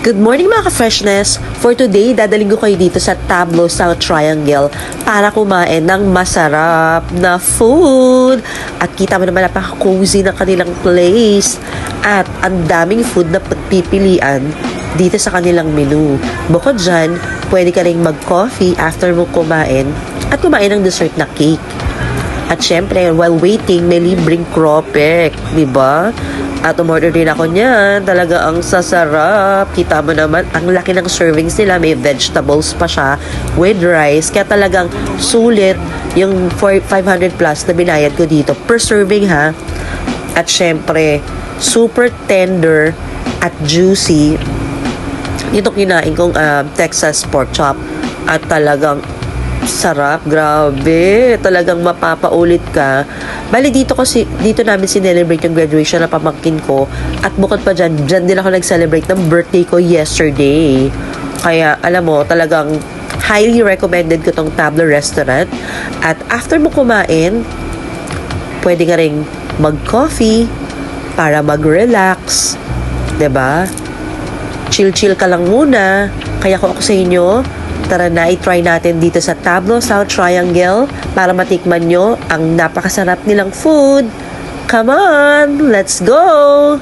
Good morning mga ka-freshness! For today, dadaling ko kayo dito sa Tableau South Triangle para kumain ng masarap na food. At kita mo naman napaka-cozy ng kanilang place. At ang daming food na pagpipilian dito sa kanilang menu. Bukod dyan, pwede ka rin mag-coffee after mo kumain at kumain ng dessert na cake. At syempre, while waiting, may libreng cropek, diba? At umorder din ako niyan. Talaga ang sasarap. Kita mo naman, ang laki ng servings nila. May vegetables pa siya with rice. Kaya talagang sulit yung 500 plus na binayad ko dito per serving ha. At syempre, super tender at juicy. Ito kinain kong Texas pork chop. At talagang sarap, grabe. Talagang mapapaulit ka. Bali dito namin sinelebrate yung graduation na pamangkin ko. At bukod pa dyan din ako nag-celebrate ng birthday ko yesterday. Kaya alam mo, talagang highly recommended ko tong Tableau Restaurant. At after mo kumain, pwede ka ring mag-coffee para mag-relax. 'Di ba? Chill-chill ka lang muna. Kaya kung ako sa inyo, tara na, i-try natin dito sa Tableau South Triangle para matikman nyo ang napakasarap nilang food. Come on, let's go!